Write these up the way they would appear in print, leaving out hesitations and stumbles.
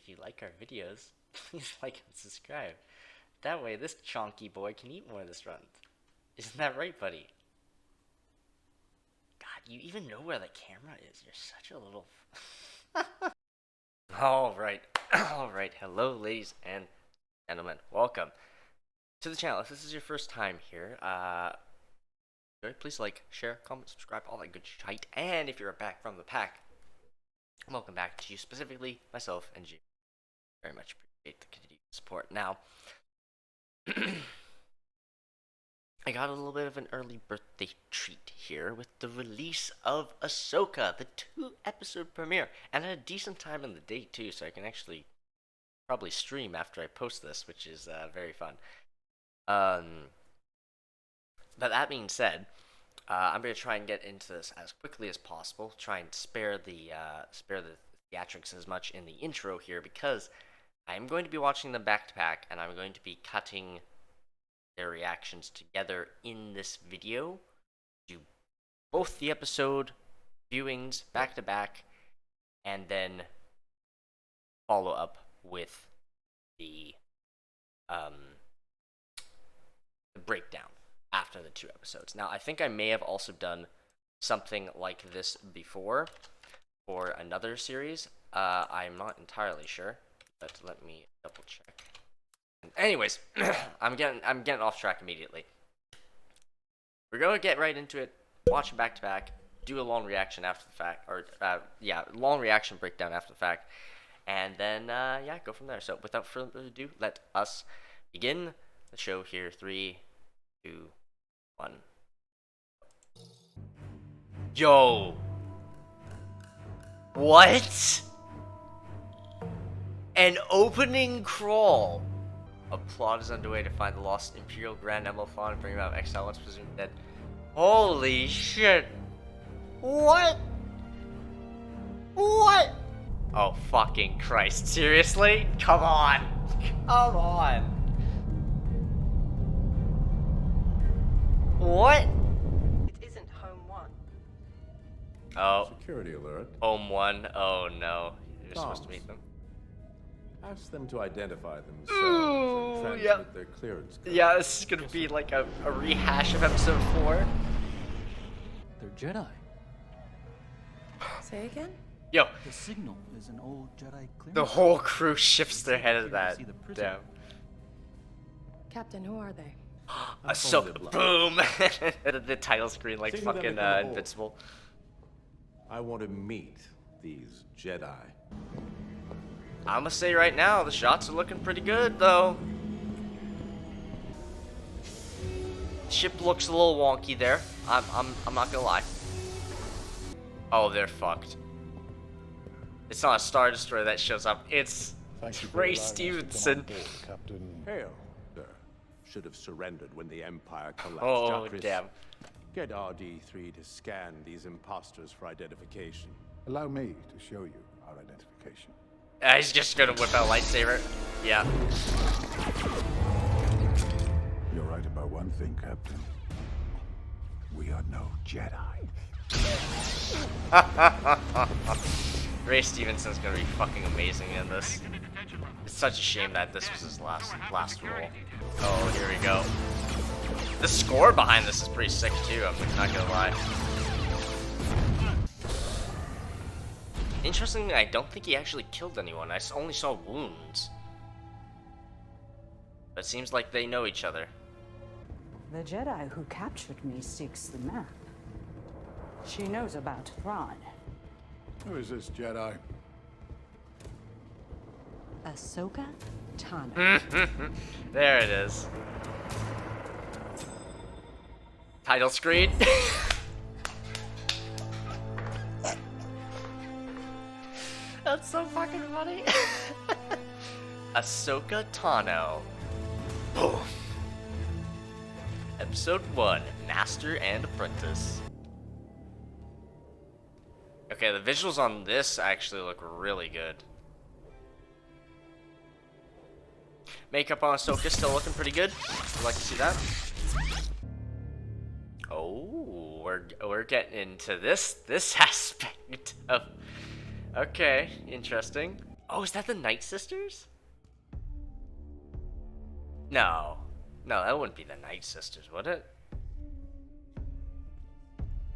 if you like our videos, please like and subscribe. That way this chonky boy can eat more this run. Isn't that right, buddy? God, you even know where the camera is. You're such a little... Alright. Alright. Hello, ladies and gentlemen. Welcome to the channel. If this is your first time here, please like, share, comment, subscribe, all that good shite. And if you're back from the pack, welcome back to you specifically, myself and G. Very much appreciate the continued support. Now, I got a little bit of an early birthday treat here with the release of Ahsoka, the 2-episode premiere, and at a decent time in the day too, so I can actually probably stream after I post this, which is very fun. But that being said, I'm going to try and get into this as quickly as possible. Try and spare the theatrics as much in the intro here, because I'm going to be watching them back to back, and I'm going to be cutting their reactions together in this video. Do both the episode viewings back to back, and then follow up with the breakdown after the 2 episodes. Now, I think I may have also done something like this before for another series. I'm not entirely sure, but let me double check. Anyways, I'm getting off track immediately. We're gonna get right into it. Watch them back to back. Do a long reaction after the fact, or long reaction breakdown after the fact, and then go from there. So without further ado, let us begin the show here. 3, 2, 1. Yo! What? An opening crawl! A plot is underway to find the lost Imperial Grand Admiral Filloni and bring about exile once presumed dead. Holy shit! What? What? Oh fucking Christ, seriously? Come on! Come on! What? It isn't home 1. Oh. Security alert. Home 1. Oh no. You're supposed to Comms. meet them. Ask them to identify themselves Ooh, and transmit yep. their clearance code. Yeah, this is gonna be like a rehash of episode 4. They're Jedi. Say again? Yo, The signal is an old Jedi clearance. the whole crew shifts their head at that. See the prison. Damn. Captain, who are they? Ahsoka, boom! the title screen like Signal them fucking to come aboard. Invincible. I want to meet these Jedi. I'ma say right now, the shots are looking pretty good though. Ship looks a little wonky there. I'm not gonna lie. Oh, they're fucked. It's not a Star Destroyer that shows up. It's Thank you for Ray allowing us to come on Stevenson. board, Captain. Hail, sir. Should have surrendered when the Empire collapsed. Oh Jacris, damn. Get RD3 to scan these imposters for identification. Allow me to show you our identification. He's just gonna whip out a lightsaber. Yeah. You're right about one thing, Captain. We are no Jedi. Ray Stevenson's gonna be fucking amazing in this. It's such a shame that this was his last role. Oh, here we go. The score behind this is pretty sick too, I'm not gonna lie. Interestingly, I don't think he actually killed anyone. I only saw wounds. But it seems like they know each other. The Jedi who captured me seeks the map. She knows about Thrawn. Who is this Jedi? Ahsoka Tano. There it is. Title screen. That's so fucking funny. Ahsoka Tano. Boom. Episode 1, Master and Apprentice. Okay, the visuals on this actually look really good. Makeup on Ahsoka still looking pretty good. I'd like to see that. Oh, we're getting into this aspect of. Okay, interesting. Oh, is that the Night Sisters? No. No, that wouldn't be the Night Sisters, would it?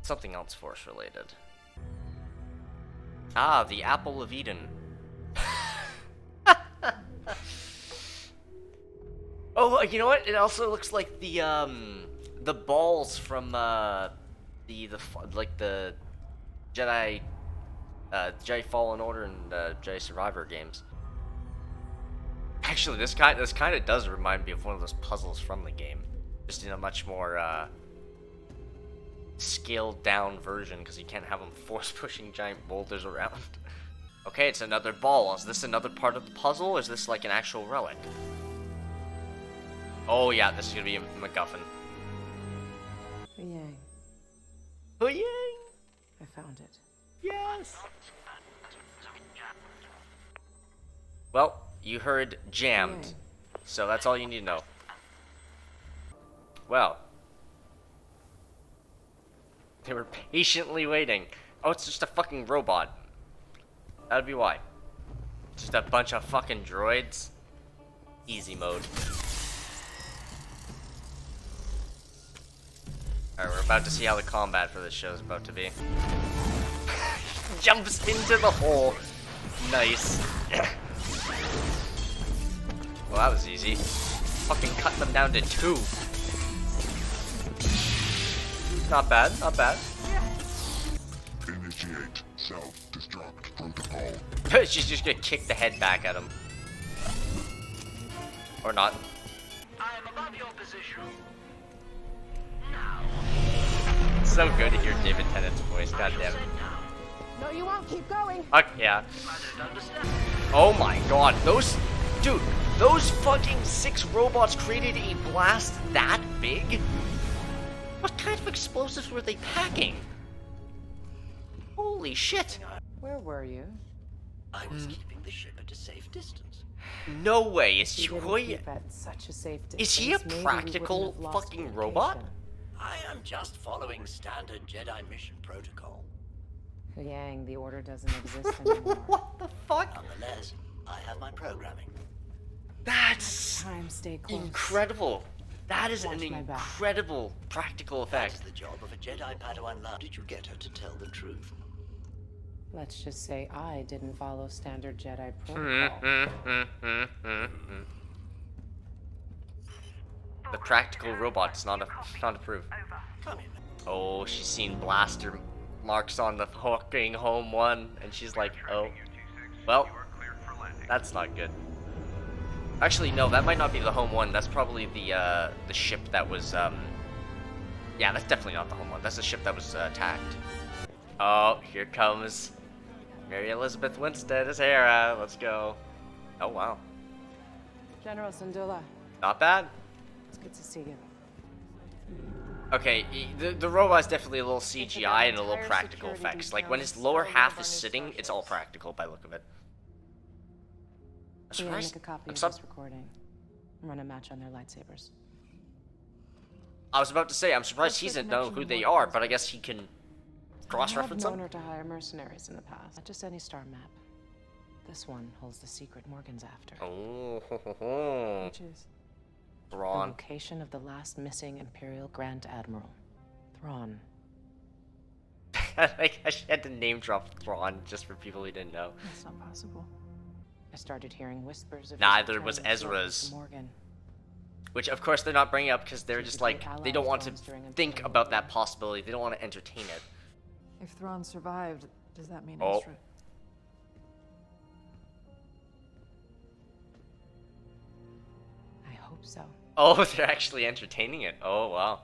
Something else Force related. Ah, the Apple of Eden. Oh, you know what? It also looks like the balls from the Jedi Jedi Fallen Order and Jedi Survivor games. Actually, this kind of does remind me of one of those puzzles from the game, just in a much more scaled down version, because you can't have them force pushing giant boulders around. Okay, it's another ball. Is this another part of the puzzle, or is this like an actual relic? Oh yeah, this is gonna be a MacGuffin. Yang, Oh yay! I found it. Yes! Well, you heard jammed, Yang. so that's all you need to know. Well. They were patiently waiting. Oh, it's just a fucking robot. That'd be why. Just a bunch of fucking droids. Easy mode. Alright, we're about to see how the combat for this show is about to be. Jumps into the hole. Nice. Well, that was easy. Fucking cutting them down to 2. Not bad, not bad. Initiate self-destruct protocol. She's just gonna kick the head back at him. Or not. I am above your position. It's so good to hear David Tennant's voice, goddammit. No, you won't. Keep going. Fuck yeah. I don't understand. Oh my god, those... Dude, those fucking 6 robots created a blast that big? What kind of explosives were they packing? Holy shit. Where were you? I was keeping the ship at a safe distance. No way, is You didn't Troy... keep at such a safe Is he a distance, maybe we practical wouldn't have lost fucking robot? communication. I am just following standard Jedi mission protocol. Yang, the order doesn't exist anymore. What the fuck? Nonetheless, I have my programming. That's Time, stay close. incredible. That is an Watch my back. incredible practical That's effect. the job of a Jedi Padawan. How did you get her to tell the truth? Let's just say I didn't follow standard Jedi Mm, protocol. The practical robot does not approve. Come in. Oh, she's seen blaster marks on the fucking home one, and she's like, oh, well, that's not good. Actually, no, that might not be the home one. That's probably the ship that was, yeah, that's definitely not the home one. That's the ship that was attacked. Oh, here comes Mary Elizabeth Winstead as Hera. Let's go. Oh, wow. General Syndulla, Not bad. it's good to see you. Okay, the robot's definitely a little CGI and a little practical effects. Like, when his lower half is sitting, it's all practical by the look of it. I'm Yeah, surprised. make a copy I'm of so- this recording. Run a match on their lightsabers. I was about to say, I'm surprised he What's the doesn't know who connection they with are, Mars? but I guess he can cross-reference I've known them. her to hire mercenaries in the past. Not just any star map. This one holds the secret Morgan's after. Oh, ho, ho, ho. Which is the Thrawn. location of the last missing Imperial Grand Admiral, Thrawn. Like, I had to name drop Thrawn just for people who didn't know. That's not possible. I started hearing whispers of his Neither return was to Lord Ezra's. Morgan. Which, of course, they're not bringing up because they're She just betrayed like, they don't want to allies during think Imperial about that War. possibility. They don't want to entertain it. If Thrawn survived, does that mean Oh. Ezra? I hope so. Oh, they're actually entertaining it. Oh, wow.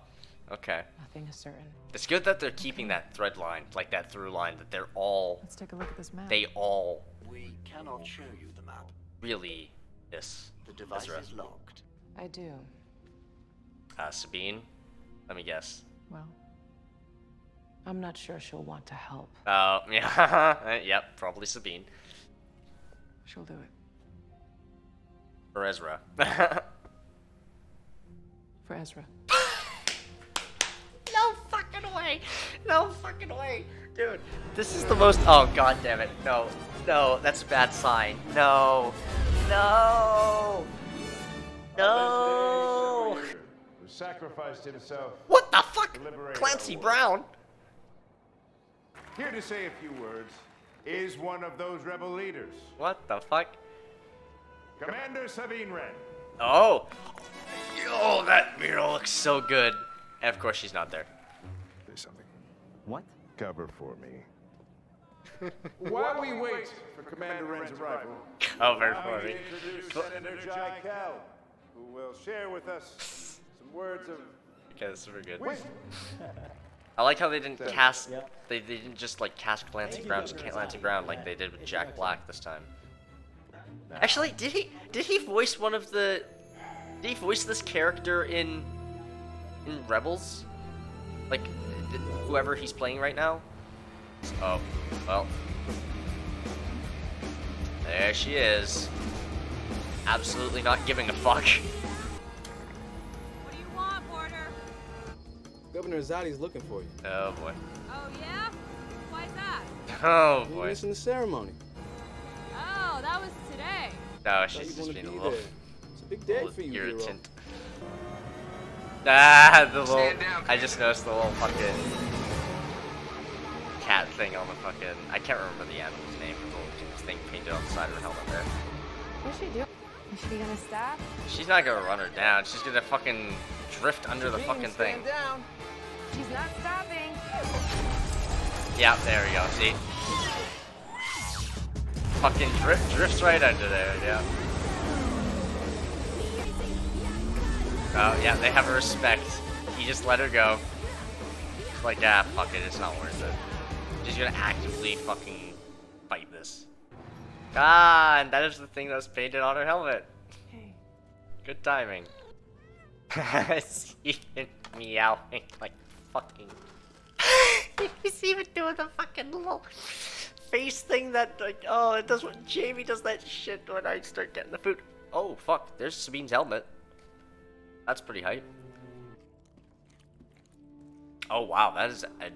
Okay. Nothing is certain. It's good that they're keeping that thread line, like that through line, that they're all, Let's take a look at this map. they all We cannot show you the map. really miss The device Ezra. is locked. I do. Sabine? Let me guess. Well, I'm not sure she'll want to help. Oh, yeah. Yep, probably Sabine. she'll do it. Or Ezra. For Ezra. No fucking way! way. No fucking way. Dude, this is the most. Oh, god damn it. No. No, that's a bad sign. No. No. No. Who sacrificed himself. What the fuck? to liberate Clancy our world. Brown. Here to say a few words is one of those rebel leaders, What the fuck? Commander Sabine Wren. Oh. Oh, that mural looks so good. And of course, she's not there. Say something. What? Cover for me. While we wait for Commander Wren's arrival, Cover allow for me me. to introduce Senator Jai Cal, who will share with us some words of Okay, this is very good. wisdom. I like how they didn't cast. They didn't just like cast Clancy Brown to Clancy Brown like they did with Jack Black this time. Actually, did he voice one of the? Did he voice this character in Rebels? Like whoever he's playing right now? Oh, well. There she is. Absolutely not giving a fuck. What do you want, Porter? Governor Zadi's looking for you. Oh boy. Oh, yeah? Why's that? Oh You're boy. missing the ceremony. Oh, that was today. No, Thought she's you just wanna being a be little, there. It's a big day little for you, hero. irritant. Ah, the little. I just noticed the little fucking cat thing on the fucking. I can't remember the animal's name. The little thing painted on the side of her helmet there. What's she doing? Is she gonna stop? She's not gonna run her down. She's gonna fucking drift under the fucking thing. Down. She's not stopping. Yeah, there we go. See? Fucking drifts right under there. Yeah. Oh yeah, they have a respect. He just let her go. It's like, ah, fuck it. It's not worth it. She's gonna actively fucking fight this. Ah, and that is the thing that was painted on her helmet. Hey. Good timing. He's even meowing like fucking. He's even doing the fucking little face thing that, like, oh, it does what Jamie does that shit when I start getting the food. Oh, fuck. There's Sabine's helmet. That's pretty hype. Oh, wow. That is a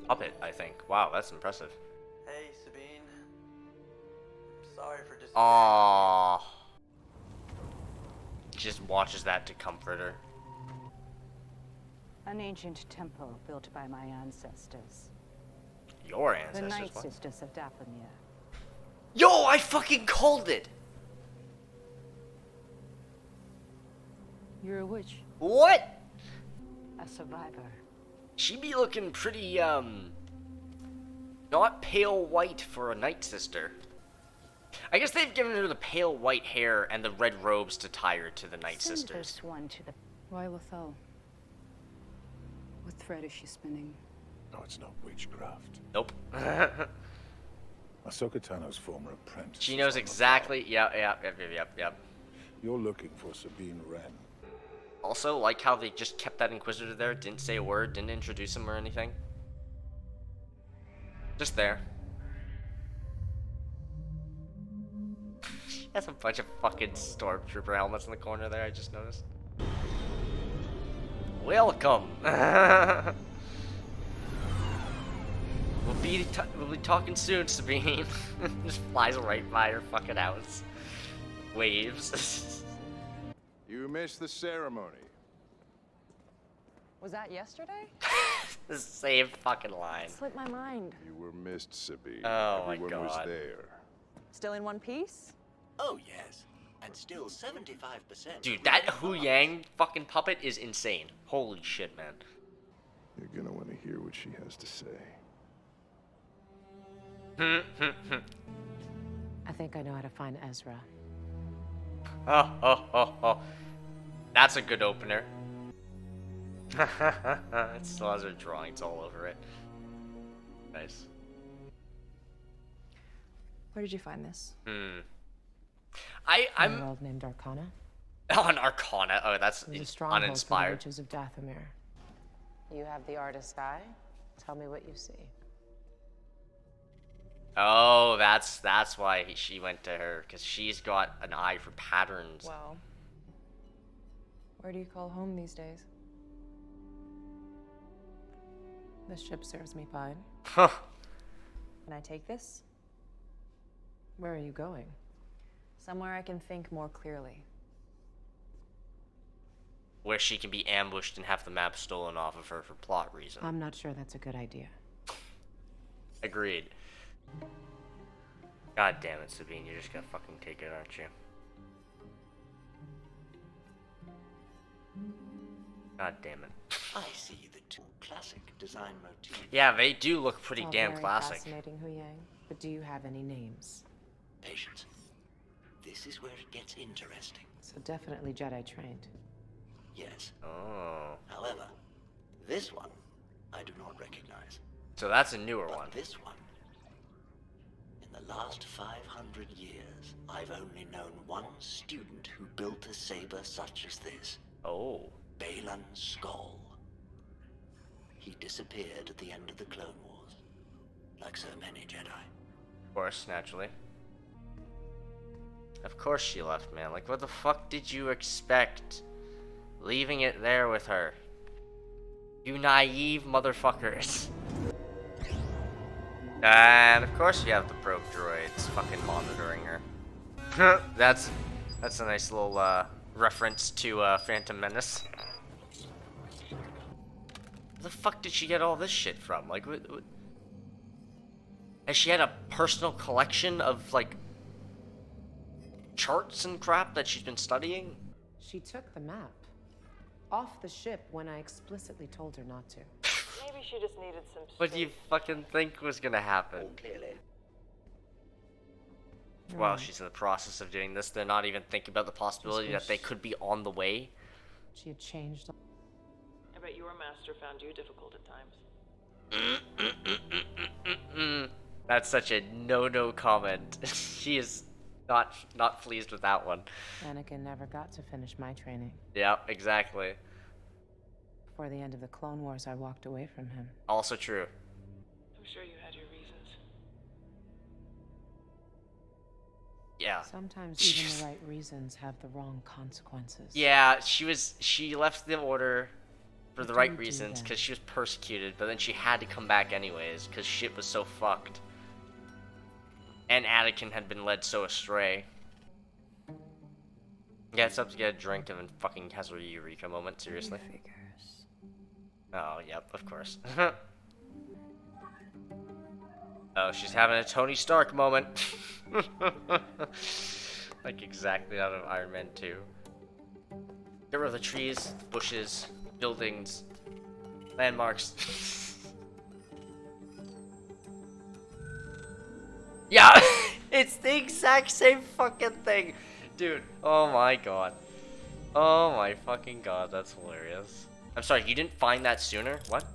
puppet, I think. Wow, that's impressive. Hey, Sabine. I'm sorry for disappointing. Aww. She just watches that to comfort her. An ancient temple built by my ancestors. Your The ancestors. Night What? Sisters of Dathomir. Yo, I fucking called it. You're a witch. What? A survivor. She be looking pretty, not pale white for a Night Sister. I guess they've given her the pale white hair and the red robes to tie her to the Night Send Sisters. this one to the... Why Lothal? What thread is she spinning? No, it's not witchcraft. Nope. Ahsoka Tano's former apprentice. She is knows on the exactly. Yep. prowl. You're looking for Sabine Wren. Also, like how they just kept that Inquisitor there, didn't say a word, didn't introduce him or anything. Just there. She has a bunch of fucking stormtrooper helmets in the corner there, I just noticed. Welcome! We'll be talking soon, Sabine. Just flies right by her fucking house. Waves. You missed the ceremony. Was that yesterday? The same fucking line. Slipped my mind. You were missed, Sabine. Oh my Everyone was God. there. Still in one piece? Oh, yes. And still 75%. Dude, that Hu Yang fucking puppet is insane. Holy shit, man. You're gonna want to hear what she has to say. I think I know how to find Ezra. Oh. That's a good opener. It still has her drawings all over it. Nice. Where did you find this? In a I'm world named Arcana. on Arcana. Oh, that's It was a stronghold for the uninspired. witches of Dathomir. You have the artist's eye. Tell me what you see. Oh, that's why she went to her, because she's got an eye for patterns. Well, where do you call home these days? The ship serves me fine. Huh. Can I take this? Where are you going? Somewhere I can think more clearly. Where she can be ambushed and have the map stolen off of her for plot reasons. I'm not sure that's a good idea. Agreed. God damn it, Sabine, you're just gonna fucking take it, aren't you? God damn it. I see the two classic design motifs. Yeah, they do look pretty All damn very classic. Fascinating, Hu Yang. But do you have any names? Patience. This is where it gets interesting. So definitely Jedi trained. Yes. Oh. However, this one I do not recognize. So that's a newer But one. this one, in the last 500 years, I've only known one student who built a saber such as this. Oh. Balin Skoll. He disappeared at the end of the Clone Wars, like so many Jedi. Of course, naturally. Of course she left, man. Like, what the fuck did you expect? Leaving it there with her. You naive motherfuckers. And of course you have the probe droids fucking monitoring her. That's a nice little reference to Phantom Menace. Where the fuck did she get all this shit from? Like, what? Has she had a personal collection of, like, charts and crap that she's been studying? She took the map off the ship when I explicitly told her not to. Maybe she just needed some What do you fucking think was gonna happen? Clearly. While she's in the process of doing this, they're not even thinking about the possibility that they could be on the way. She had changed. I bet your master found you difficult at times. That's such a no-no comment. She is not pleased with that one. Anakin never got to finish my training. Yeah, exactly. Before the end of the Clone Wars, I walked away from him. Also true. I'm sure you had your reasons. Yeah. Sometimes even the right reasons have the wrong consequences. Yeah, she left the order for the right Don't do reasons that. because she was persecuted, but then she had to come back anyways because shit was so fucked. And Anakin had been led so astray. Yeah, it's up to get a drink and then fucking has a eureka moment, seriously. Oh, yep, of course. Oh, she's having a Tony Stark moment. Like exactly out of Iron Man 2. There were the trees, bushes, buildings, landmarks. Yeah, it's the exact same fucking thing. Dude, oh my god. Oh my fucking god, that's hilarious. I'm sorry, you didn't find that sooner? What?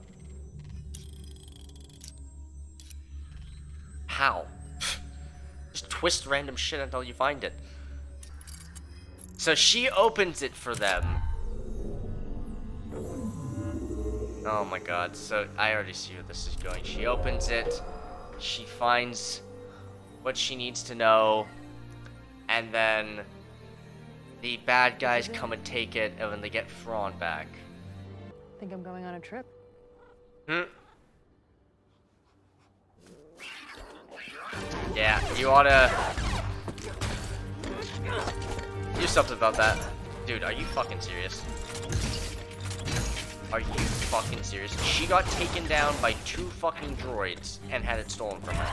How? Just twist random shit until you find it. So she opens it for them. Oh my god, so I already see where this is going. She opens it, she finds what she needs to know, and then the bad guys come and take it, and then they get Thrawn back. Think I'm going on a trip? Yeah, you oughta do something about that. Dude, are you fucking serious? Are you fucking serious? She got taken down by 2 fucking droids and had it stolen from her.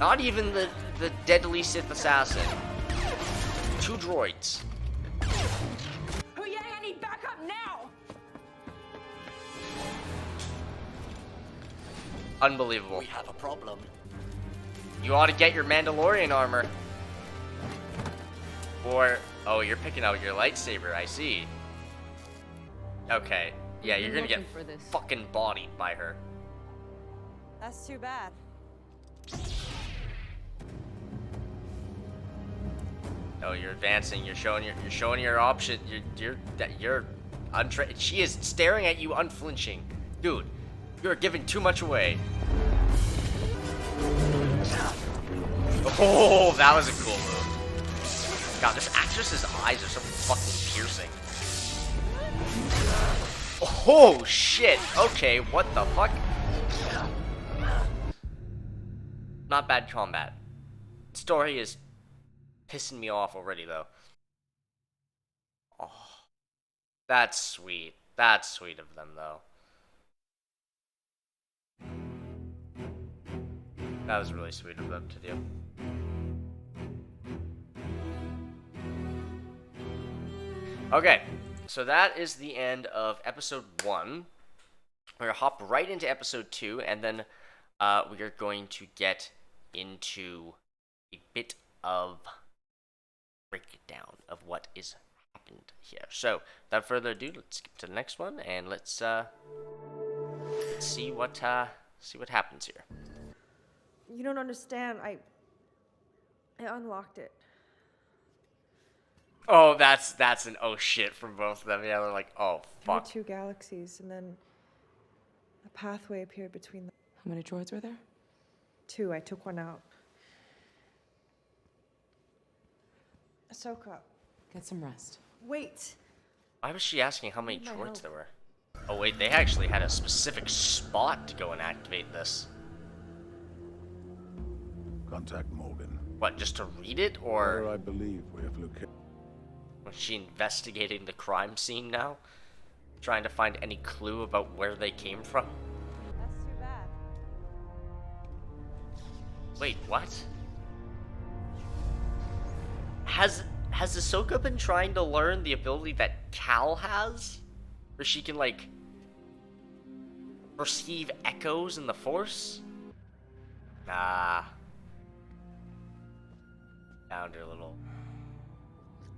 Not even the deadly Sith assassin. 2 droids. Hu Yang, I need backup now! Unbelievable. We have a problem. You ought to get your Mandalorian armor. Or, oh, you're picking out your lightsaber, I see. Okay. Yeah, you're gonna get fucking bodied by her. That's too bad. Oh, you're advancing. You're showing your option. You're she is staring at you unflinching. Dude, you're giving too much away. Oh, that was a cool move. God, this actress's eyes are so fucking piercing. Oh shit! Okay, what the fuck? Not bad combat. Story is pissing me off already though. Oh, that's sweet. That's sweet of them though. That was really sweet of them to do. Okay, so that is the end of episode 1. We're gonna hop right into episode 2, and then we are going to get into a bit of breakdown of what is happened here. So, without further ado, let's skip to the next one, and let's see what happens here. You don't understand. I unlocked it. Oh, that's an oh shit from both of them. Yeah, they're like, oh There were fuck. 2 galaxies, and then a pathway appeared between them. How many droids were there? 2. I took one out. Ahsoka, Get some rest. wait. Why was she asking how many Need my droids help. there were? Oh wait, they actually had a specific spot to go and activate this. Contact Morgan. What, just to read it, Where or I believe we have located. was she investigating the crime scene now? Trying to find any clue about where they came from? That's too bad. Wait, what? Has Ahsoka been trying to learn the ability that Cal has? Where she can, like, perceive echoes in the Force? Nah. Found her little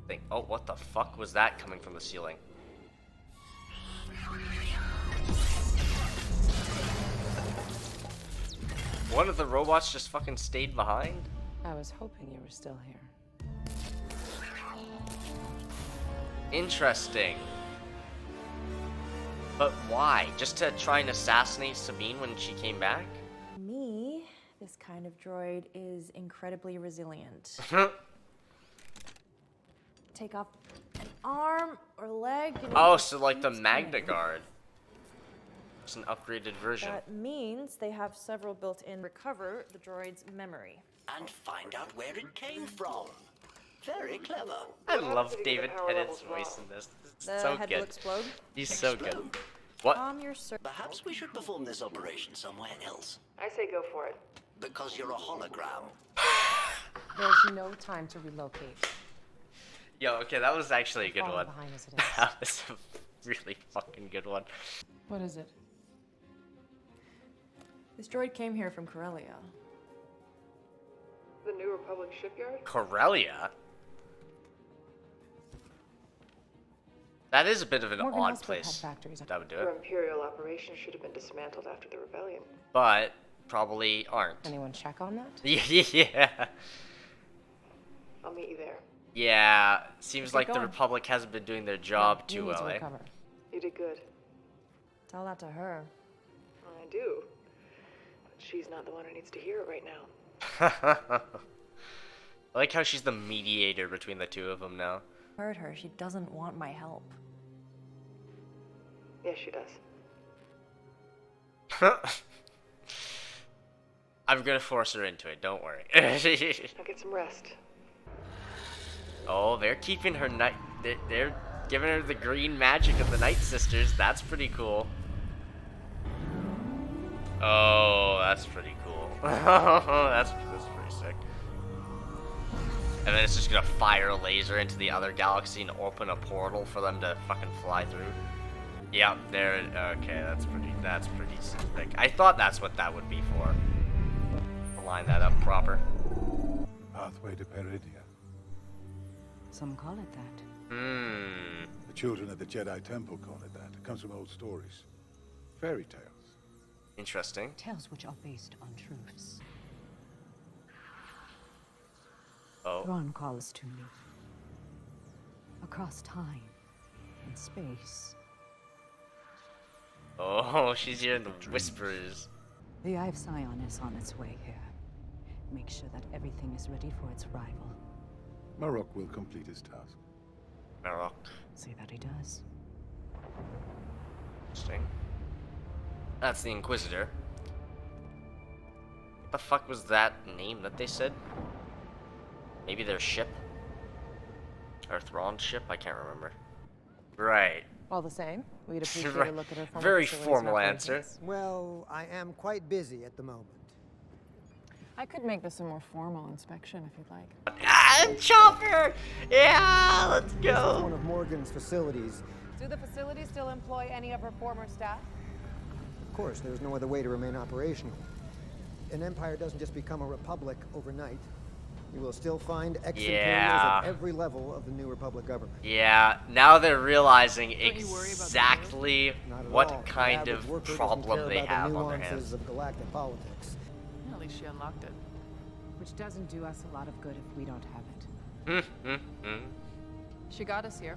thing. Oh, what the fuck was that coming from the ceiling? One of the robots just fucking stayed behind? I was hoping you were still here. Interesting. But why? Just to try and assassinate Sabine when she came back? Me, this kind of droid is incredibly resilient. Take off an arm or leg. And it Oh, just so like the keeps Magna going. Guard. It's an upgraded version. That means they have several built-in recover the droid's memory. And find out where it came from. Very clever. I love David Tennant's voice in this. It's The so head good. will explode. He's so good. Explode. What? Calm your Perhaps we should perform this operation somewhere else. I say go for it. Because you're a hologram. There's no time to relocate. Yo, okay, that was actually a good Falling one. behind as it is. That was a really fucking good one. What is it? This droid came here from Corellia. The New Republic shipyard? Corellia? That is a bit of an Morgan odd Elsbeth had place. factories. That would do Her it. Imperial operation should have been dismantled after the rebellion. But probably aren't. Anyone check on that? Yeah. I'll meet you there. Yeah. Seems Keep like the going. Republic hasn't been doing their job You too need to well, eh? recover. You did good. Tell that to her. I do. But she's not the one who needs to hear it right now. I like how she's the mediator between the two of them now. Heard her. She doesn't want my help. Yes, she does. I'm gonna force her into it, don't worry. Now get some rest. Oh, they're keeping her night. They're giving her the green magic of the Night Sisters. That's pretty cool. Oh, that's pretty cool. that's pretty sick. And then it's just gonna fire a laser into the other galaxy and open a portal for them to fucking fly through. Yep, there. Okay, that's pretty sick. I thought that's what that would be for. Line that up proper. Pathway to Peridia. Some call it that. The children of the Jedi Temple call it that. It comes from old stories. Fairy tales. Interesting. Tales which are based on truths. Oh. Thrawn calls to me. Across time and space. Oh, she's hearing the whispers. The Eye of Sion is on its way here. Make sure that everything is ready for its arrival. Marok will complete his task. Marok. Say that he does. Interesting. That's the Inquisitor. What the fuck was that name that they said? Maybe their ship? Or Thrawn's ship? I can't remember. Right. All the same, we'd appreciate Right. a look at her former Very facilities formal and answer. operations. Well, I am quite busy at the moment. I could make this a more formal inspection if you'd like. Ah, Chopper! Yeah, let's This is go! one of Morgan's facilities. Do the facilities still employ any of her former staff? Of course, there's no other way to remain operational. An empire doesn't just become a republic overnight. You will still find ex-imperials at every level of the new republic government. Yeah, now they're realizing you worry about the exactly Not at what all. The kind average of worker doesn't problem care they about the have on their nuances hands. of galactic politics. At least she unlocked it. Which doesn't do us a lot of good if we don't have it. She got us here.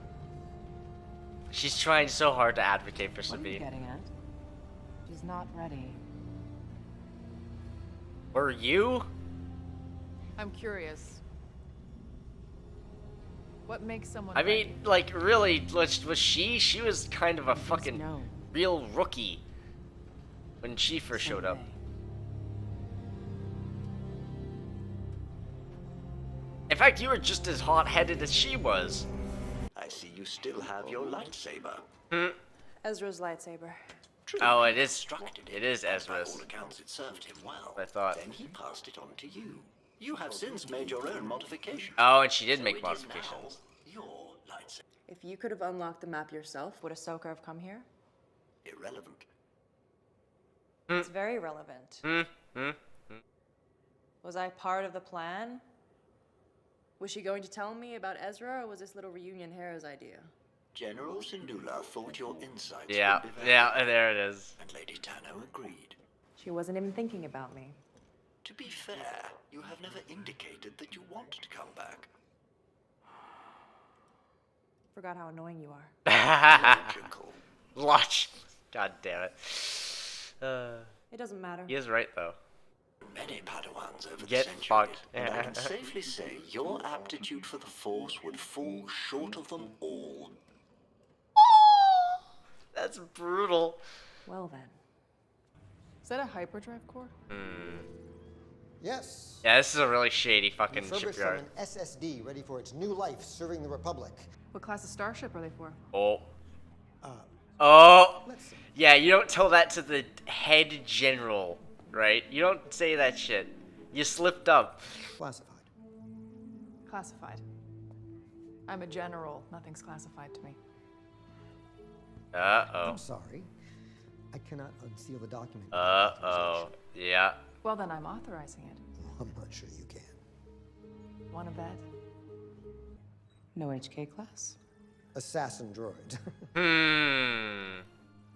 She's trying so hard to advocate for What are you Sabine. getting at? She's not ready. Were you? I'm curious. What makes someone I mean, like, really, was she? She was kind of a fucking real rookie when she first showed up. In fact, you were just as hot-headed as she was. I see you still have your lightsaber. Ezra's lightsaber. True, Oh, he it is. constructed It is By Ezra's. all accounts, it served him well. I thought. Then he passed it on to you. You have since made your own modifications. Oh, and she did So make it is modifications. now your lightsaber. If you could have unlocked the map yourself, would Ahsoka have come here? Irrelevant. It's very relevant. Was I part of the plan? Was she going to tell me about Ezra, or was this little reunion Hera's idea? General Syndulla thought your insights Yeah, would be valuable. yeah, there it is. And Lady Tano agreed. She wasn't even thinking about me. To be fair, you have never indicated that you want to come back. Forgot how annoying you are. Logical. Watch. God damn it. It doesn't matter. He is right, though. Many Padawans over Get the centuries, fucked. and I can safely say your aptitude for the Force would fall short of them all. That's brutal. Well then. Is that a hyperdrive core? Yes. Yeah, this is a really shady fucking Refurbished from shipyard. an SSD ready for its new life serving the Republic. What class of starship are they for? Oh. Uh, Oh. let's see. Yeah, you don't tell that to the head general, right? You don't say that shit. You slipped up. Classified. Classified. I'm a general. Nothing's classified to me. Uh-oh. I'm sorry. I cannot unseal the document. Uh-oh. Yeah. Well, then I'm authorizing it. I'm not sure you can. Want to bet? No HK class? Assassin droid.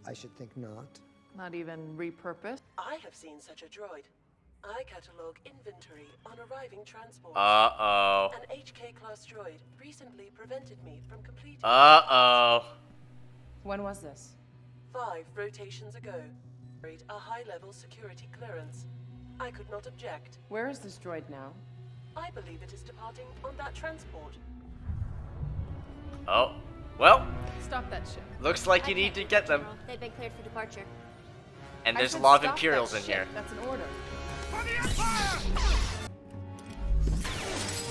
I should think not. Not even repurposed? I have seen such a droid. I catalog inventory on arriving transport. Uh-oh. An HK class droid recently prevented me from completing. Uh-oh. When was this? 5 rotations ago. A high-level security clearance. I could not object. Where is this droid now? I believe it is departing on that transport. Oh. Well, Stop that ship. looks like you need to get them. They've been cleared for departure. And I there's a said lot of stop Imperials that in ship. here. That's an order.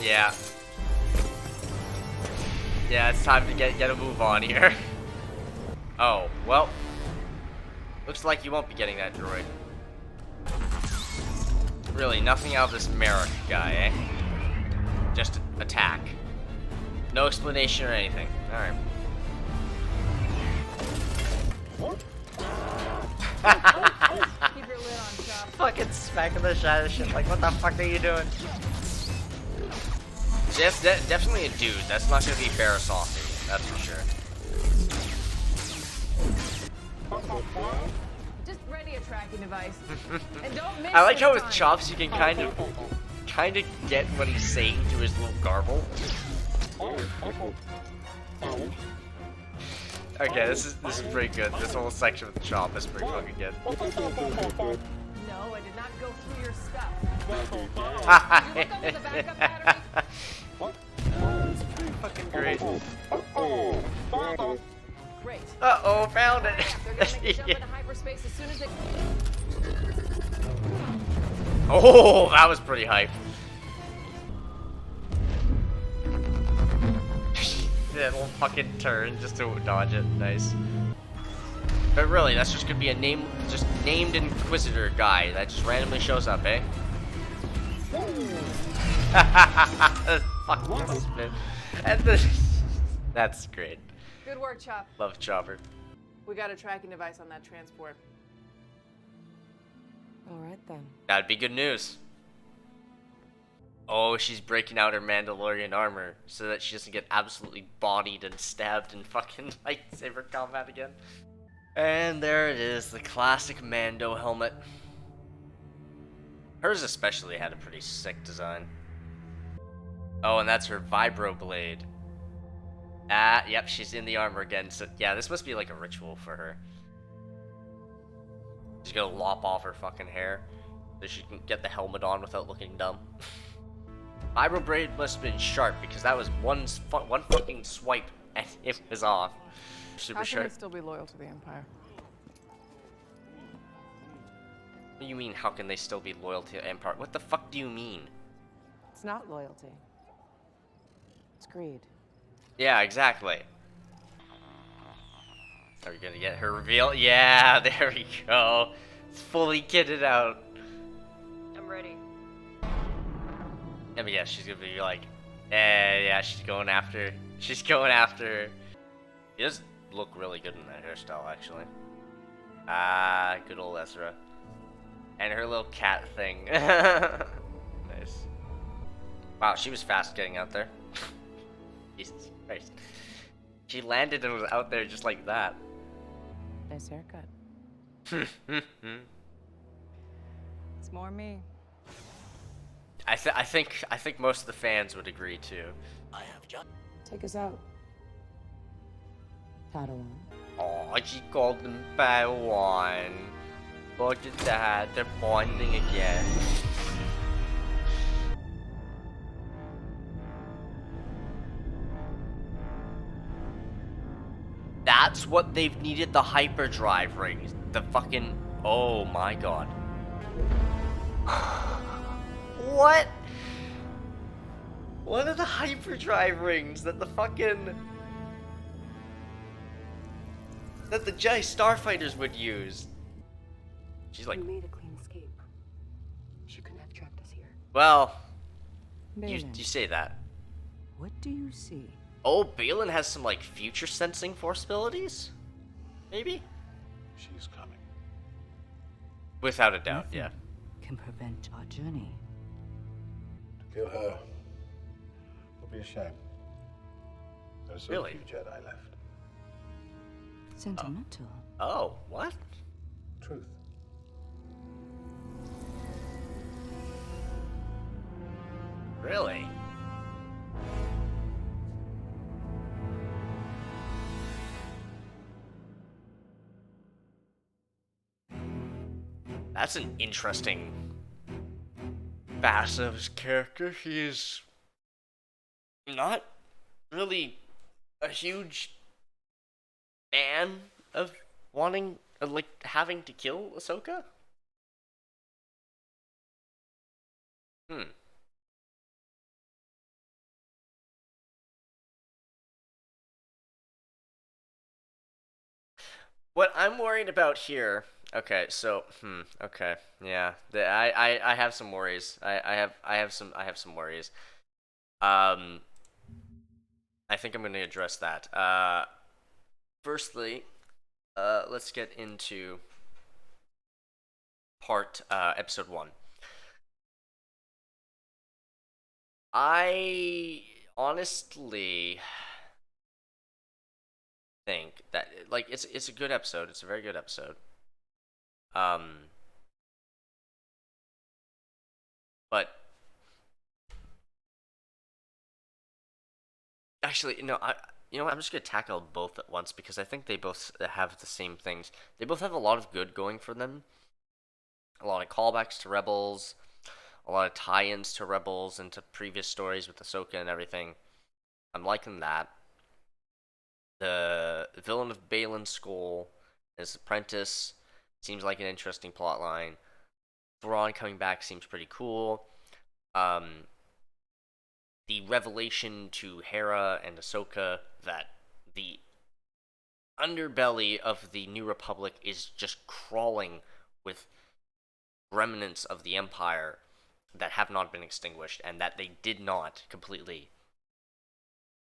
Yeah. Yeah, it's time to get a move on here. Oh, well. Looks like you won't be getting that droid. Really, nothing out of this Merrick guy, eh? Just attack. No explanation or anything. Alright. Keep your lid on, Chop. Fucking smacking the shit out of shit. Like, what the fuck are you doing? Definitely a dude. That's not gonna be Ferris Sausage. That's for sure. Just ready a tracking device. And don't miss I like this how with time. Chops you can kind of get what he's saying through his little garble. Okay, this is pretty good. This whole section with Chop is pretty fucking good. No, I did not go through your stuff. Did you look under the backup battery? Fucking great. Great. Uh-oh, found it. They're gonna make a jump into hyperspace as soon as they... Oh, that was pretty hype. That little fucking turn just to dodge it. Nice. But really, that's just gonna be a just named Inquisitor guy that just randomly shows up, eh? Fucking spin. And that's great. Good work, Chop. Love Chopper. We got a tracking device on that transport. All right, then. That'd be good news. Oh, she's breaking out her Mandalorian armor so that she doesn't get absolutely bodied and stabbed in fucking lightsaber combat again. And there it is, the classic Mando helmet. Hers especially had a pretty sick design. Oh, and that's her vibro blade. Ah, yep, she's in the armor again. So yeah, this must be like a ritual for her. She's gonna lop off her fucking hair so she can get the helmet on without looking dumb. Vibro blade must have been sharp because that was one fucking swipe and it was off. Super How sharp. can they still be loyal to the Empire? What do you mean, how can they still be loyal to the Empire? What the fuck do you mean? It's not loyalty. It's greed. Yeah, exactly. Are we gonna get her reveal? Yeah, there we go. It's fully kitted out. I'm ready. Yeah, but yeah, she's gonna be like, yeah, she's going after. She's going after. She does look really good in that hairstyle, actually. Ah, good old Ezra. And her little cat thing. Nice. Wow, she was fast getting out there. Jesus Christ. She landed and was out there just like that. Nice haircut. It's more me. I think most of the fans would agree too. I have just... Take us out. Padawan. Oh, she called them Padawan. Look at that, they're bonding again. That's what they've needed the hyperdrive rings. The fucking... Oh my god. What? What are the hyperdrive rings that the fucking... that the Jedi Starfighters would use? She's like... We made a clean escape. She couldn't have trapped us here. Well... Balin, You say that. what do you see? Oh, Balin has some, like, future sensing force abilities? Maybe? She's coming. Without a doubt, Nothing yeah. can prevent our journey. To kill her would be a shame. There are so Really? few Jedi left. Sentimental. Oh, what? Truth. Really? That's an interesting facet of his character. He is not really a huge fan of wanting, like, having to kill Ahsoka. What I'm worried about here, okay, so, okay, yeah, I have some worries. I have some worries. I think I'm going to address that. Firstly, let's get into episode 1. I honestly think that, like, it's a good episode. It's a very good episode. But actually, no, I'm just gonna tackle both at once because I think they both have the same things. They both have a lot of good going for them. A lot of callbacks to Rebels, a lot of tie-ins to Rebels and to previous stories with Ahsoka and everything. I'm liking that. The villain of Balin's Skull His apprentice seems like an interesting plot line. Thrawn coming back seems pretty cool. The revelation to Hera and Ahsoka that the underbelly of the New Republic is just crawling with remnants of the Empire that have not been extinguished, and that they did not completely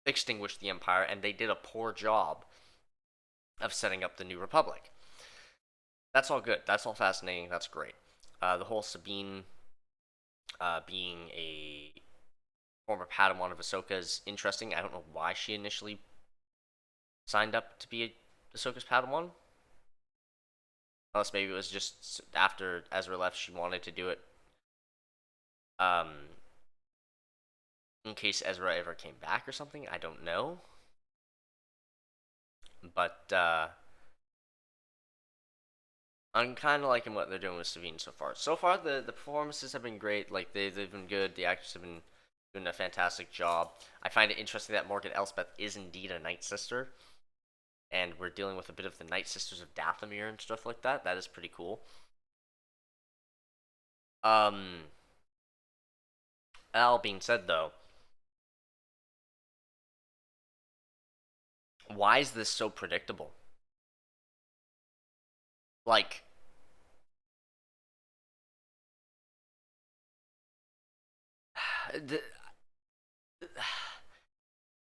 extinguish the Empire, and they did a poor job of setting up the New Republic. That's all good. That's all fascinating. That's great. The whole Sabine being a former Padawan of Ahsoka is interesting. I don't know why she initially signed up to be Ahsoka's Padawan. Unless maybe it was just after Ezra left, she wanted to do it. In case Ezra ever came back or something. I don't know. But, I'm kind of liking what they're doing with Sabine so far. So far, the performances have been great. Like, they've been good. The actors have been doing a fantastic job. I find it interesting that Morgan Elsbeth is indeed a Night Sister. And we're dealing with a bit of the Night Sisters of Dathomir and stuff like that. That is pretty cool. All being said, though, why is this so predictable? Like,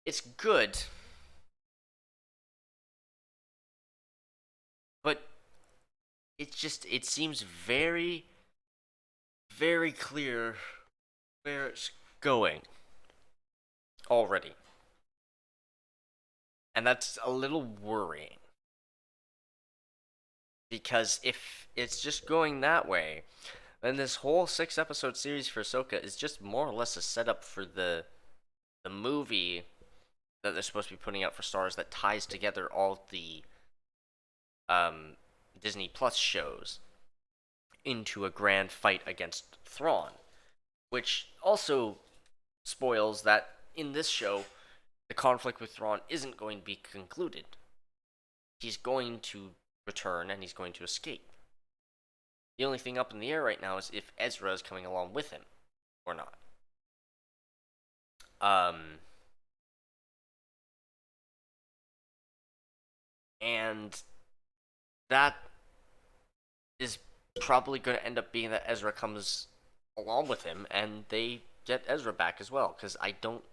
it's good, but it seems very, very clear where it's going already. And that's a little worrying. Because if it's just going that way, then this whole 6-episode series for Ahsoka is just more or less a setup for the movie that they're supposed to be putting out for Star Wars that ties together all the Disney Plus shows into a grand fight against Thrawn, which also spoils that in this show, the conflict with Thrawn isn't going to be concluded. He's going to return and he's going to escape. The only thing up in the air right now is if Ezra is coming along with him or not. And that is probably going to end up being that Ezra comes along with him and they get Ezra back as well, because I don't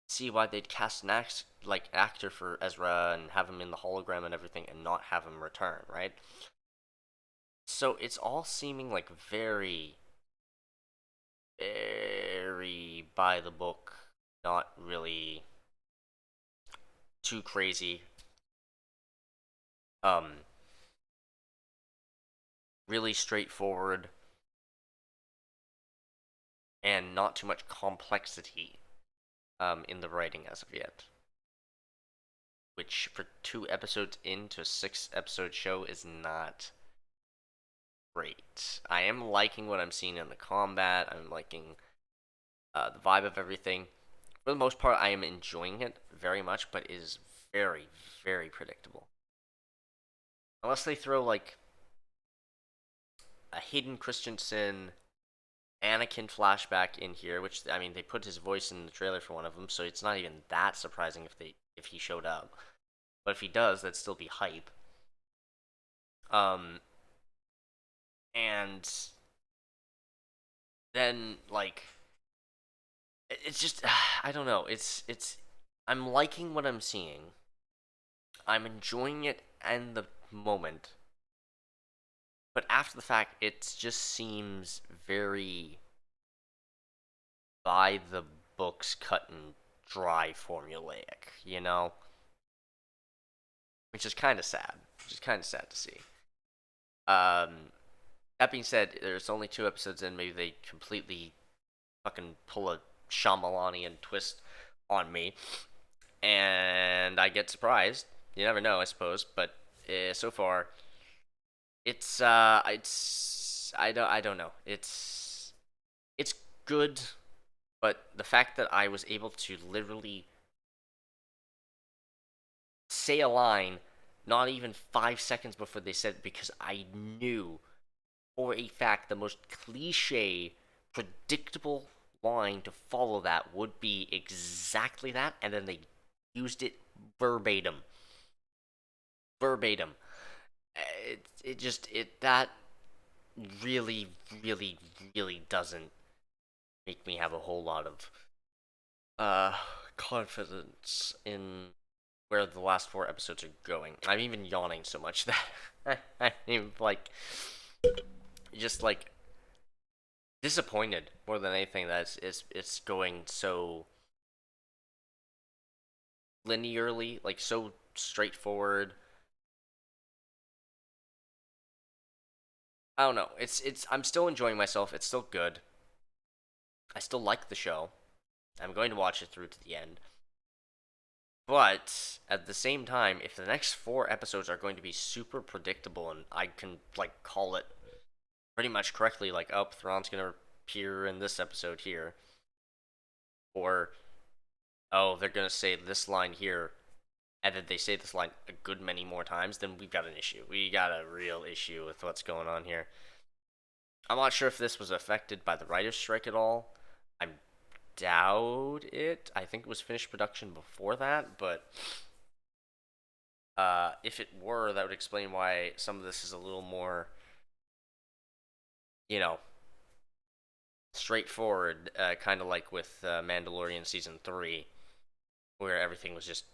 see why they'd cast an actor for Ezra and have him in the hologram and everything and not have him return, right? So it's all seeming like very, very by the book, not really too crazy. Really straightforward and not too much complexity in the writing as of yet, which for 2 episodes into a 6-episode show is not great. I am liking what I'm seeing in the combat. I'm liking the vibe of everything. For the most part, I am enjoying it very much, but it is very, very predictable. Unless they throw like a Hayden Christensen Anakin flashback in here, which, I mean, they put his voice in the trailer for one of them, so it's not even that surprising if he showed up. But if he does, that'd still be hype. And then, like, it's just, I don't know, I'm liking what I'm seeing. I'm enjoying it in the moment. But after the fact, it just seems very by the books, cut and dry, formulaic, you know? Which is kind of sad. To see. That being said, there's only 2 episodes in. Maybe they completely fucking pull a Shyamalanian twist on me, and I get surprised. You never know, I suppose. But so far, I don't know. It's good, but the fact that I was able to literally say a line not even 5 seconds before they said it, because I knew for a fact the most cliche, predictable line to follow that would be exactly that, and then they used it verbatim. Verbatim. That really, really, really doesn't make me have a whole lot of confidence in where the last 4 episodes are going. I'm even yawning so much that I'm even, like, just, like, disappointed more than anything that it's going so linearly, like, so straightforward. I don't know. I'm still enjoying myself. It's still good. I still like the show. I'm going to watch it through to the end. But at the same time, if the next 4 episodes are going to be super predictable, and I can, like, call it pretty much correctly, like, oh, Thrawn's gonna appear in this episode here, or oh, they're gonna say this line here, and then they say this line a good many more times, then we've got an issue. We got a real issue with what's going on here. I'm not sure if this was affected by the writer's strike at all. I doubt it. I think it was finished production before that, but if it were, that would explain why some of this is a little more, you know, straightforward, kind of like with Mandalorian Season 3, where everything was just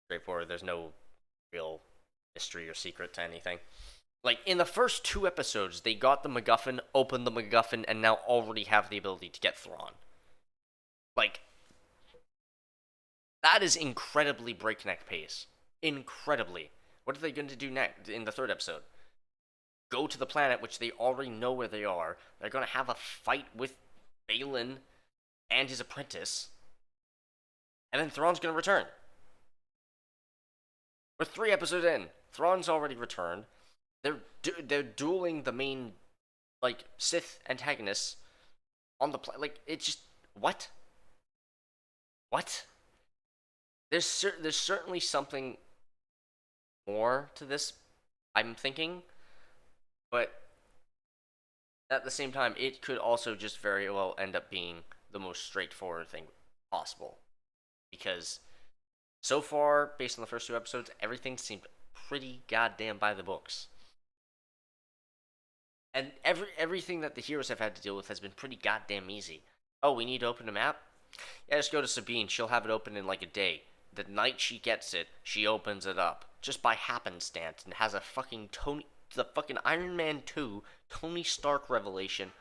straightforward. There's no real mystery or secret to anything. Like, in the first 2 episodes, they got the MacGuffin, opened the MacGuffin, and now already have the ability to get Thrawn. Like, that is incredibly breakneck pace. Incredibly. What are they going to do next in the 3rd episode? Go to the planet, which they already know where they are. They're going to have a fight with Balin and his apprentice. And then Thrawn's going to return. We're 3 episodes in. Thrawn's already returned. They're dueling the main, like, Sith antagonists on the planet. Like, it's just, what? What? There's certainly something more to this, I'm thinking, but at the same time, it could also just very well end up being the most straightforward thing possible, because so far, based on the first 2 episodes, everything seemed pretty goddamn by the books. And everything that the heroes have had to deal with has been pretty goddamn easy. Oh, we need to open a map? Yeah, just go to Sabine. She'll have it open in like a day. The night she gets it, she opens it up. Just by happenstance, and has a fucking the fucking Iron Man 2 Tony Stark revelation.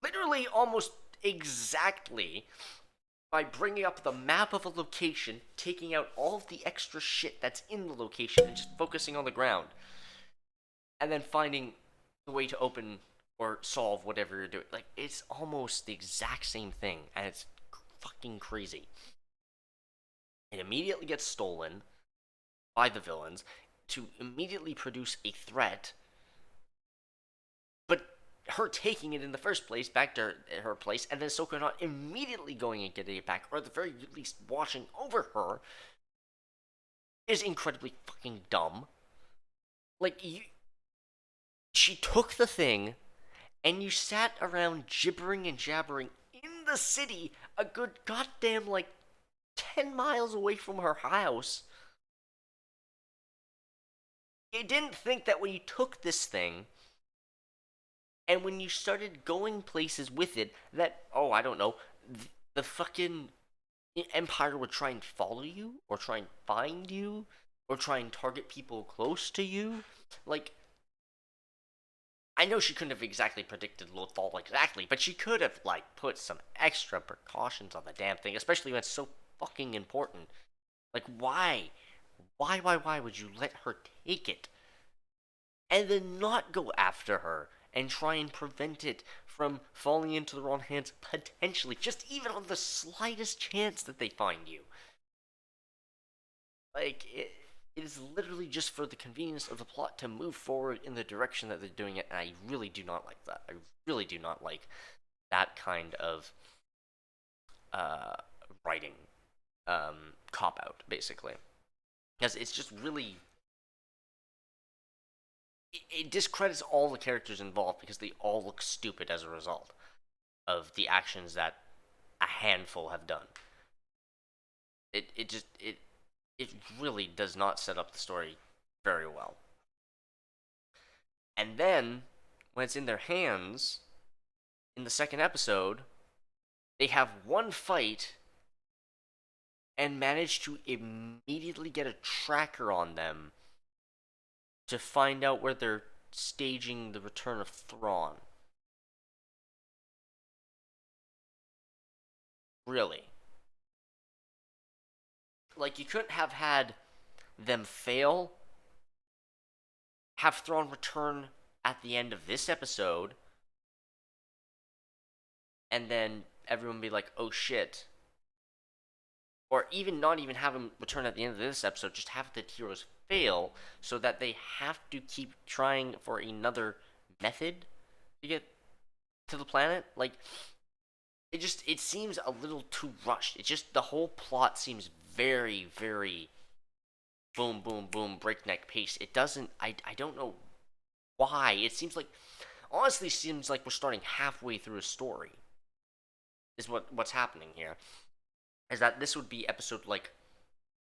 Literally almost exactly by bringing up the map of a location, taking out all of the extra shit that's in the location, and just focusing on the ground. And then finding the way to open or solve whatever you're doing. Like, it's almost the exact same thing, and it's fucking crazy. It immediately gets stolen by the villains to immediately produce a threat, but her taking it in the first place back to her place, and then Ahsoka not immediately going and getting it back, or at the very least watching over her, is incredibly fucking dumb. Like, she took the thing, and you sat around gibbering and jabbering in the city, a good goddamn, like, 10 miles away from her house. You didn't think that when you took this thing, and when you started going places with it, that, oh, I don't know, the fucking Empire would try and follow you, or try and find you, or try and target people close to you. Like, I know she couldn't have exactly predicted Lothal exactly, but she could have, like, put some extra precautions on the damn thing, especially when it's so fucking important. Like, why? Why would you let her take it? And then not go after her and try and prevent it from falling into the wrong hands, potentially, just even on the slightest chance that they find you. Like, it is literally just for the convenience of the plot to move forward in the direction that they're doing it, and I really do not like that. I really do not like that kind of writing cop-out, basically. Because it's just really it discredits all the characters involved because they all look stupid as a result of the actions that a handful have done. It really does not set up the story very well. And then when it's in their hands in the second episode, they have one fight and manage to immediately get a tracker on them to find out where they're staging the return of Thrawn. Really. Like, you couldn't have had them fail, have Thrawn return at the end of this episode, and then everyone be like, oh shit. Or even not even have him return at the end of this episode, just have the heroes fail so that they have to keep trying for another method to get to the planet. Like, it seems a little too rushed. It just, the whole plot seems very, very boom, boom, boom, breakneck pace. It doesn't, I don't know why. It seems like, honestly, seems like we're starting halfway through a story, is what's happening here. Is that this would be episode, like,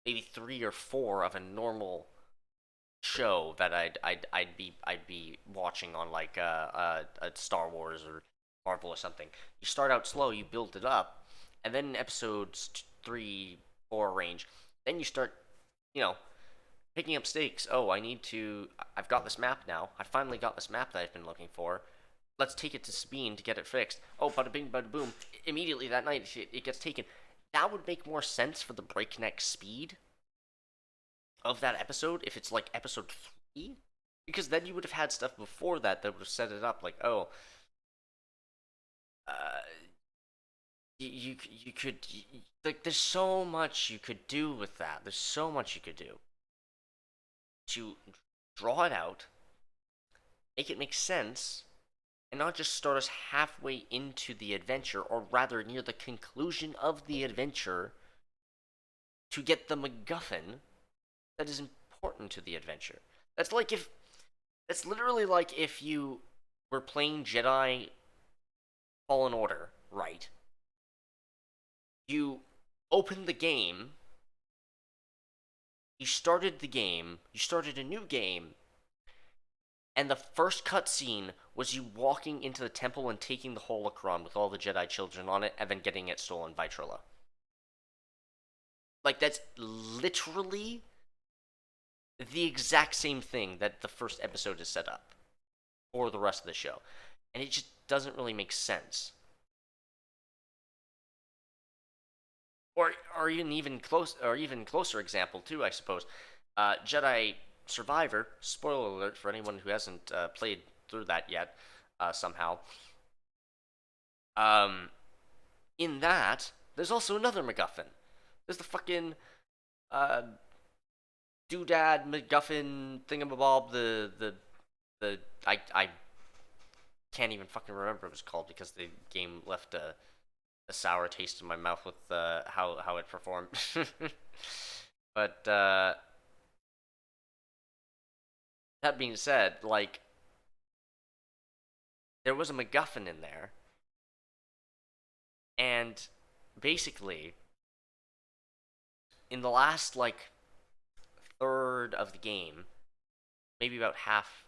maybe 3 or 4 of a normal show that I'd be watching on, like, a Star Wars or Marvel or something. You start out slow, you build it up, and then in episodes 3, 4 range, then you start, picking up stakes. Oh, I've got this map now. I finally got this map that I've been looking for. Let's take it to Sabine to get it fixed. Oh, bada bing, bada boom. Immediately that night, it gets taken. That would make more sense for the breakneck speed of that episode if it's like episode 3. Because then you would have had stuff before that would have set it up like, oh, you could, like, there's so much you could do with that. There's so much you could do to draw it out, make it make sense, and not just start us halfway into the adventure, or rather near the conclusion of the adventure, to get the MacGuffin that is important to the adventure. That's literally like if you were playing Jedi Fallen Order, right? You opened the game, you started a new game, and the first cutscene was you walking into the temple and taking the holocron with all the Jedi children on it, and then getting it stolen by Trilla. Like, that's literally the exact same thing that the first episode is set up for the rest of the show. And it just doesn't really make sense. Or even closer example too, I suppose. Jedi Survivor, spoiler alert for anyone who hasn't played through that yet, somehow. In that, there's also another MacGuffin. There's the fucking doodad MacGuffin thingamabob. I can't even fucking remember what it was called because the game left a sour taste in my mouth with how it performed. But that being said, like, there was a MacGuffin in there, and basically, in the last, like, third of the game, maybe about half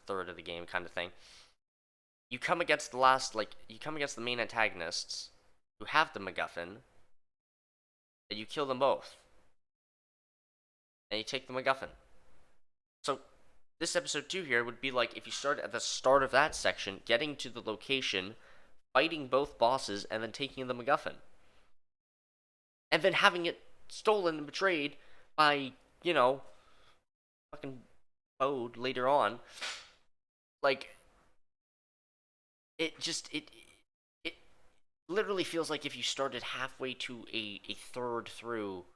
third of the game kind of thing, you come against the main antagonists who have the MacGuffin, and you kill them both. And you take the MacGuffin. So, this episode 2 here would be like if you start at the start of that section, getting to the location, fighting both bosses, and then taking the MacGuffin. And then having it stolen and betrayed by, fucking Bode later on. Like, it literally feels like if you started halfway to a third through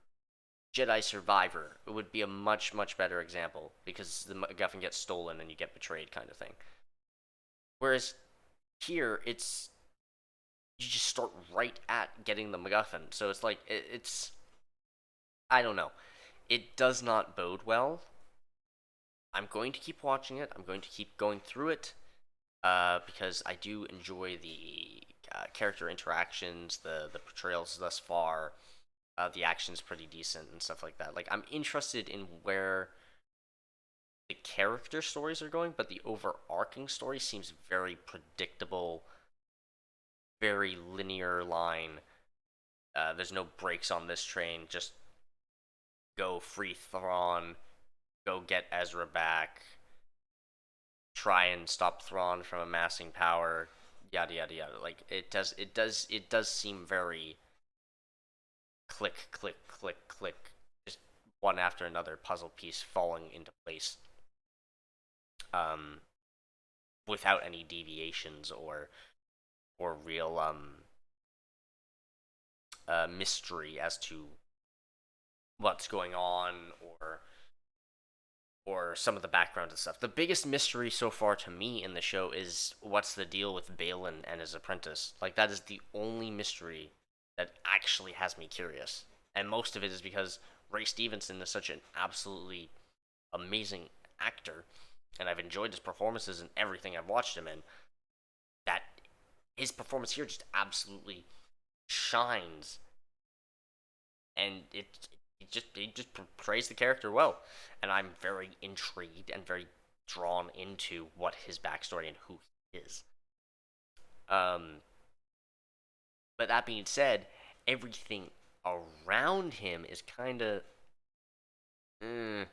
Jedi Survivor, it would be a much, much better example, because the MacGuffin gets stolen and you get betrayed kind of thing. Whereas here, you just start right at getting the MacGuffin. So it's like, I don't know. It does not bode well I'm going to keep watching it. I'm going to keep going through it, because I do enjoy the character interactions, the portrayals thus far. The action's pretty decent and stuff like that. Like, I'm interested in where the character stories are going, but the overarching story seems very predictable, very linear line. There's no breaks on this train. Just go free Thrawn, go get Ezra back, try and stop Thrawn from amassing power, yada yada yada. Like, it does seem very click click click click, just one after another puzzle piece falling into place, without any deviations or real mystery as to what's going on, or some of the background and stuff. The biggest mystery so far to me in the show is what's the deal with Balin and his apprentice. Like, that is the only mystery that actually has me curious. And most of it is because Ray Stevenson is such an absolutely amazing actor, and I've enjoyed his performances in everything I've watched him in, that his performance here just absolutely shines. And he just portrays the character well, and I'm very intrigued and very drawn into what his backstory and who he is. But that being said, everything around him is kind of a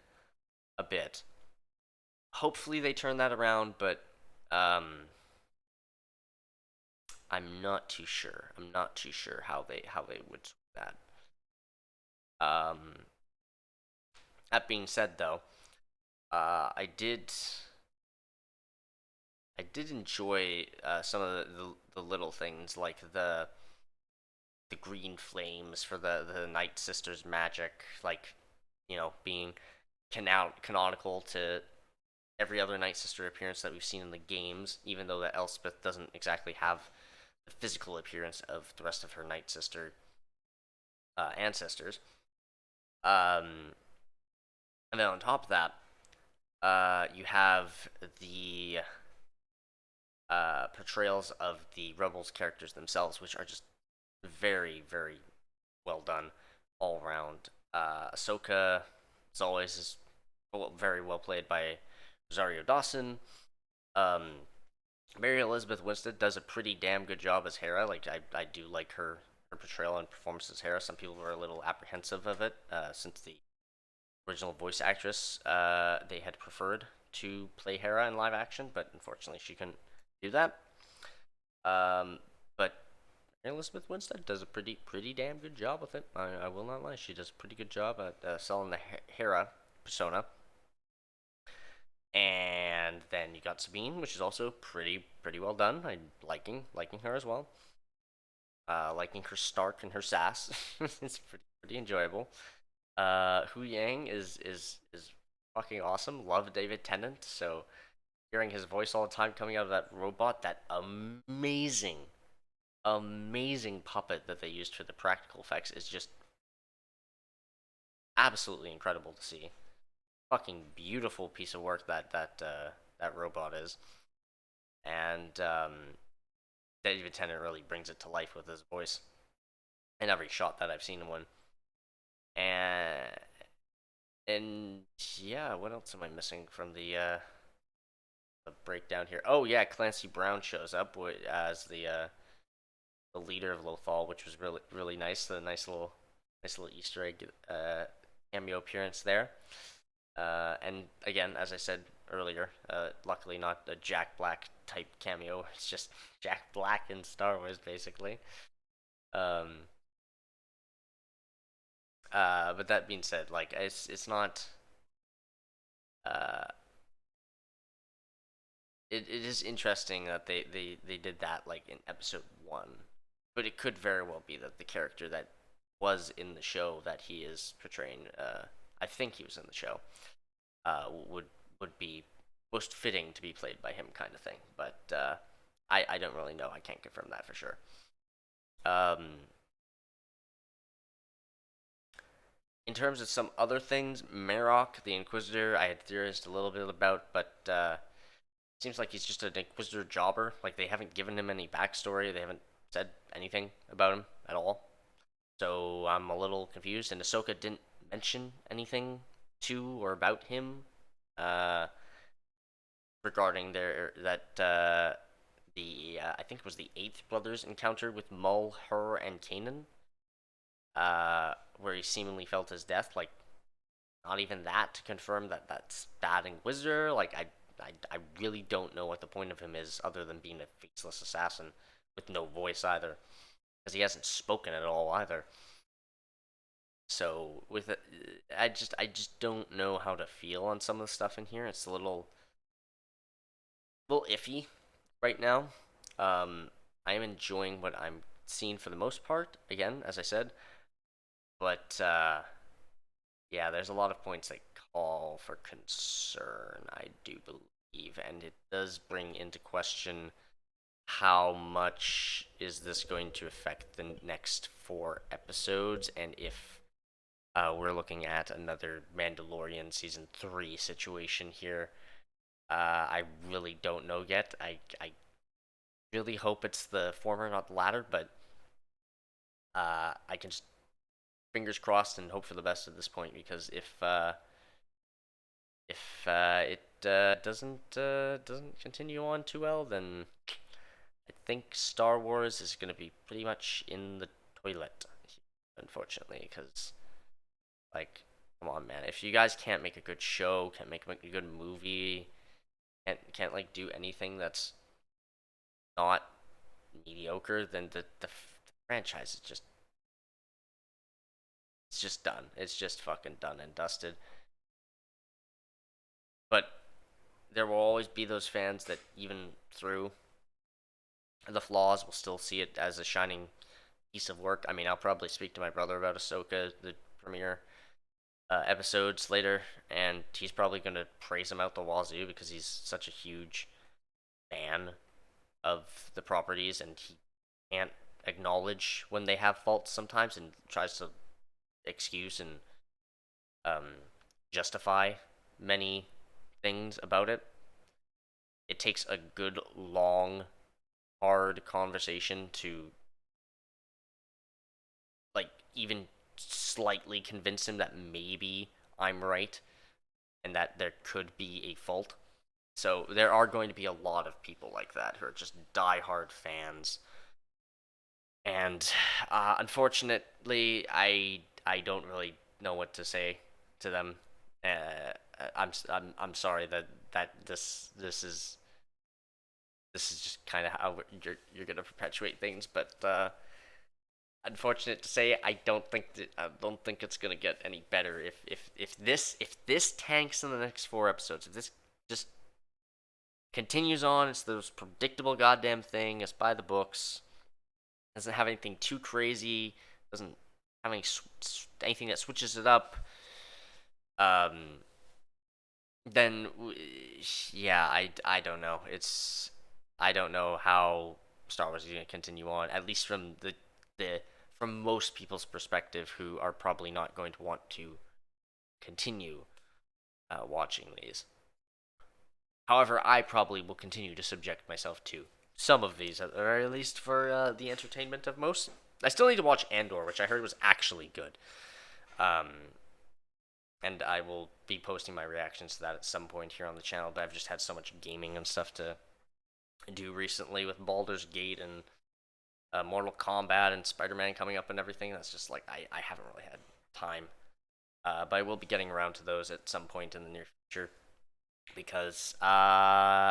bit. Hopefully they turn that around, but I'm not too sure. I'm not too sure how they would do that. That being said, though, I did enjoy some of the little things, like the green flames for the Night Sisters magic, like, being canonical to every other Night Sister appearance that we've seen in the games, even though that Elspeth doesn't exactly have the physical appearance of the rest of her Night Sister ancestors. And then on top of that, you have the portrayals of the Rebels characters themselves, which are just very, very well done all around. Ahsoka, as always, is very well played by Rosario Dawson. Mary Elizabeth Winstead does a pretty damn good job as Hera. Like, I do like her portrayal and performance as Hera. Some people were a little apprehensive of it, since the original voice actress they had preferred to play Hera in live action, but unfortunately she couldn't do that. But Elizabeth Winstead does a pretty damn good job with it. I will not lie. She does a pretty good job at selling the Hera persona. And then you got Sabine, which is also pretty well done. I'm liking her as well. Liking her Stark and her sass. It's pretty enjoyable. Hu Yang is fucking awesome. Love David Tennant. So hearing his voice all the time coming out of that robot, that amazing puppet that they used for the practical effects, is just absolutely incredible to see. Fucking beautiful piece of work that robot is, and David Tennant really brings it to life with his voice in every shot that I've seen him in. And yeah, what else am I missing from the breakdown here? Oh yeah, Clancy Brown shows up as the leader of Lothal, which was really nice. The nice little Easter egg cameo appearance there. And again, as I said earlier, luckily not a Jack Black type cameo. It's just Jack Black in Star Wars, basically. But that being said, like, it's not. It is interesting that they did that, like, in episode 1, but it could very well be that the character that was in the show that he is portraying, I think he was in the show, would be most fitting to be played by him, kind of thing. But I don't really know. I can't confirm that for sure. in terms of some other things, Marok, the Inquisitor, I had theorized a little bit about, but seems like he's just an Inquisitor jobber. Like, they haven't given him any backstory. They haven't said anything about him at all. So I'm a little confused. And Ahsoka didn't mention anything to or about him regarding I think it was the 8th brother's encounter with Maul, Her, and Kanan, where he seemingly felt his death. Like, not even that to confirm that that's bad Inquisitor. Like, I really don't know what the point of him is, other than being a faceless assassin with no voice either, because he hasn't spoken at all either. So with it, I just don't know how to feel on some of the stuff in here. It's a little iffy right now. I am enjoying what I'm seeing for the most part. Again, as I said, but yeah, there's a lot of points that call for concern, I do believe, and it does bring into question how much is this going to affect the next 4 episodes, and if we're looking at another Mandalorian Season 3 situation here. I really don't know yet. I really hope it's the former, not the latter, but I can just fingers crossed and hope for the best at this point, because if it doesn't continue on too well, then I think Star Wars is going to be pretty much in the toilet, unfortunately, because, like, come on, man. If you guys can't make a good show, can't make a good movie, can't like do anything that's not mediocre, then the franchise is just, it's just done. It's just fucking done and dusted. But there will always be those fans that, even through the flaws, will still see it as a shining piece of work. I mean, I'll probably speak to my brother about Ahsoka, the premiere episodes later, and he's probably going to praise him out the wazoo, because he's such a huge fan of the properties, and he can't acknowledge when they have faults sometimes, and tries to excuse and justify many things about it. It takes a good, long, hard conversation to, like, even slightly convince him that maybe I'm right and that there could be a fault. So there are going to be a lot of people like that who are just die-hard fans, and unfortunately, I don't really know what to say to them. I'm sorry that this is just kind of how you're gonna perpetuate things, but unfortunate to say, I don't think it's gonna get any better if this tanks in the next 4 episodes. If this just continues on, it's the most predictable goddamn thing. It's by the books. Doesn't have anything too crazy. Doesn't have anything that switches it up. Then yeah, I don't know. I don't know how Star Wars is going to continue on, at least from from most people's perspective, who are probably not going to want to continue watching these. However, I probably will continue to subject myself to some of these, at the very least, for the entertainment of most. I still need to watch Andor, which I heard was actually good. And I will be posting my reactions to that at some point here on the channel, but I've just had so much gaming and stuff to do recently with Baldur's Gate and Mortal Kombat and Spider-Man coming up and everything. That's just like, I haven't really had time. But I will be getting around to those at some point in the near future, because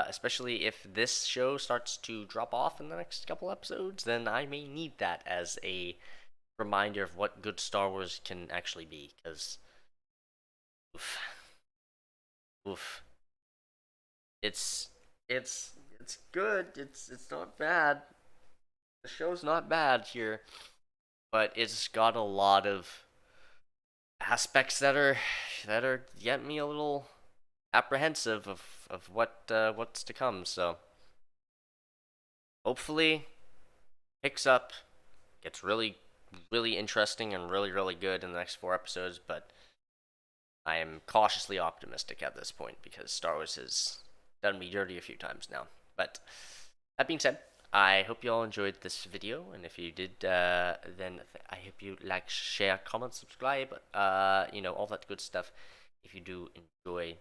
especially if this show starts to drop off in the next couple episodes, then I may need that as a reminder of what good Star Wars can actually be, because oof. It's good. It's not bad. The show's not bad here, but it's got a lot of aspects that are getting me a little apprehensive of what's to come. So hopefully picks up, gets really really interesting and really, really good in the next 4 episodes, but I am cautiously optimistic at this point because Star Wars has done me dirty a few times now. But that being said, I hope you all enjoyed this video, and if you did, then I hope you like, share, comment, subscribe, all that good stuff if you do enjoy.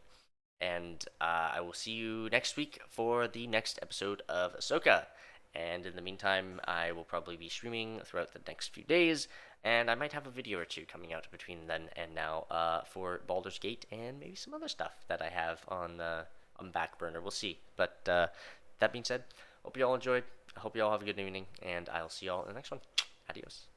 And I will see you next week for the next episode of Ahsoka. And in the meantime, I will probably be streaming throughout the next few days, and I might have a video or two coming out between then and now for Baldur's Gate and maybe some other stuff that I have on back burner. We'll see. But that being said, hope you all enjoyed. I hope you all have a good evening, and I'll see you all in the next one. Adios.